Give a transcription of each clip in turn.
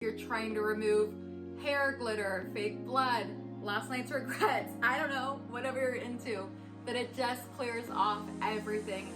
You're trying to remove hair glitter, fake blood, last night's regrets, I don't know, whatever you're into, that it just clears off everything.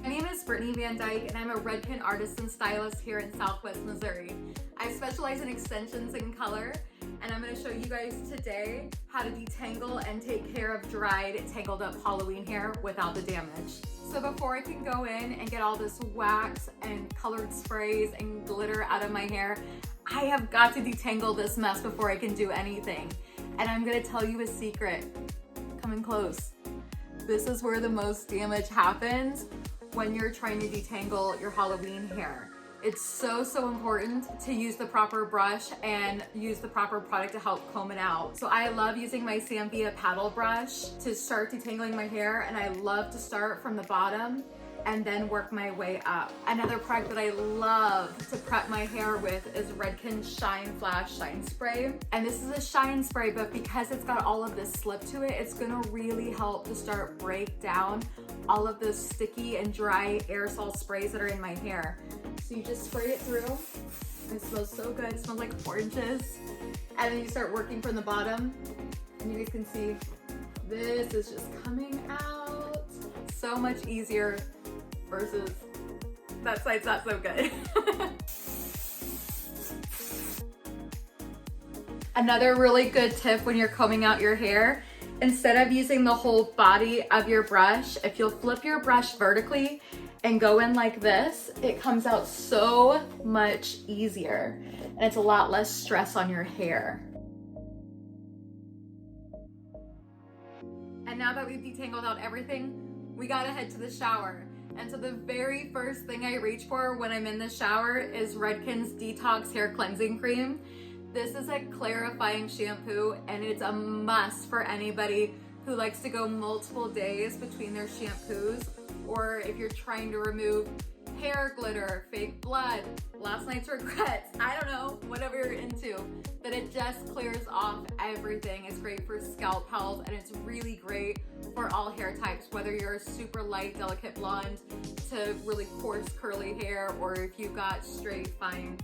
My name is Brittany VanDyke and I'm a Redken artist and stylist here in Southwest Missouri. I specialize in extensions and color, and I'm going to show you guys today how to detangle and take care of dried, tangled up Halloween hair without the damage. So before I can go in and get all this wax and colored sprays and glitter out of my hair, I have got to detangle this mess before I can do anything. And I'm going to tell you a secret. Coming close. This is where the most damage happens when you're trying to detangle your Halloween hair. It's so important to use the proper brush and use the proper product to help comb it out. So I love using my Shampoo paddle brush to start detangling my hair, and I love to start from the bottom and then work my way up. Another product that I love to prep my hair with is Redken Shine Flash Shine Spray. And this is a shine spray, but because it's got all of this slip to it, it's gonna really help to start break down all of those sticky and dry aerosol sprays that are in my hair. So you just spray it through. It smells so good. It smells like oranges. And then you start working from the bottom, and you guys can see this is just coming out. So much easier versus that side's not so good. Another really good tip when you're combing out your hair, instead of using the whole body of your brush, if you'll flip your brush vertically and go in like this, it comes out so much easier and it's a lot less stress on your hair. And now that we've detangled out everything, we gotta head to the shower. And so the very first thing I reach for when I'm in the shower is Redken's Detox Hair Cleansing Cream. This is a clarifying shampoo and it's a must for anybody who likes to go multiple days between their shampoos, or if you're trying to remove hair glitter, fake blood, last night's regrets, I don't know, whatever you're into, that it just clears off everything. It's great for scalp health and it's really great for all hair types, whether you're a super light, delicate blonde to really coarse, curly hair, or if you've got straight, fine,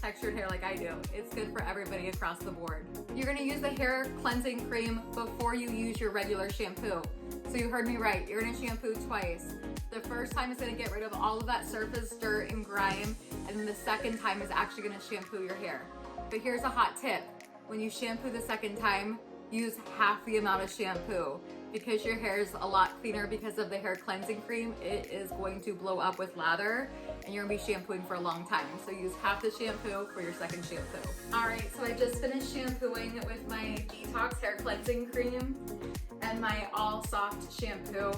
textured hair like I do. It's good for everybody across the board. You're gonna use the hair cleansing cream before you use your regular shampoo. So you heard me right, you're gonna shampoo twice. The first time is gonna get rid of all of that surface dirt and grime, and then the second time is actually gonna shampoo your hair. But here's a hot tip. When you shampoo the second time, use half the amount of shampoo. Because your hair is a lot cleaner because of the hair cleansing cream, it is going to blow up with lather and you're gonna be shampooing for a long time. So use half the shampoo for your second shampoo. All right, so I just finished shampooing with my Detox Hair Cleansing Cream and my All Soft shampoo.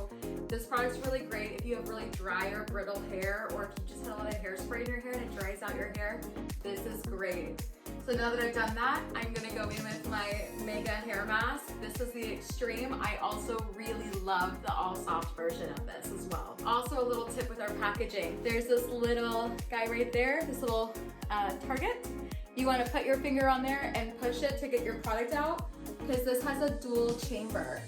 This product's really great if you have really dry or brittle hair, or if you just had a lot of hairspray in your hair and it dries out your hair. This is great. So now that I've done that, I'm gonna go in with my Mega Hair Mask. This is the Extreme. I also really love the All Soft version of this as well. Also a little tip with our packaging. There's this little guy right there, this little target. You wanna put your finger on there and push it to get your product out, because this has a dual chamber.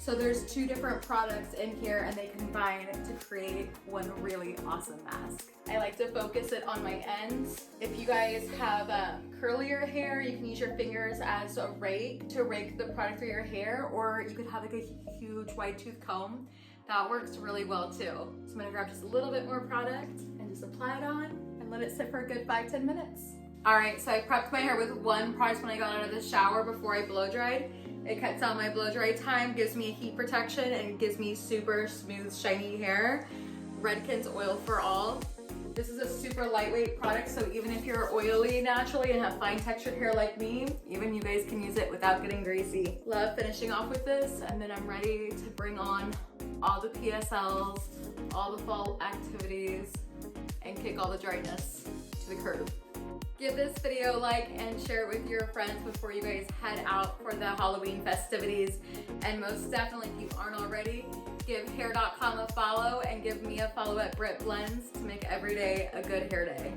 So there's two different products in here and they combine to create one really awesome mask. I like to focus it on my ends. If you guys have curlier hair, you can use your fingers as a rake to rake the product through your hair, or you could have like a huge wide tooth comb. That works really well too. So I'm gonna grab just a little bit more product and just apply it on and let it sit for a good 5-10 minutes. All right, so I prepped my hair with one product when I got out of the shower before I blow dried. It cuts down my blow dry time, gives me heat protection, and gives me super smooth, shiny hair. Redken's Oil for All. This is a super lightweight product, so even if you're oily naturally and have fine textured hair like me, even you guys can use it without getting greasy. Love finishing off with this, and then I'm ready to bring on all the PSLs, all the fall activities, and kick all the dryness to the curb. Give this video a like and share it with your friends before you guys head out for the Halloween festivities. And most definitely, if you aren't already, give Hair.com a follow and give me a follow at Britt Blends to make every day a good hair day.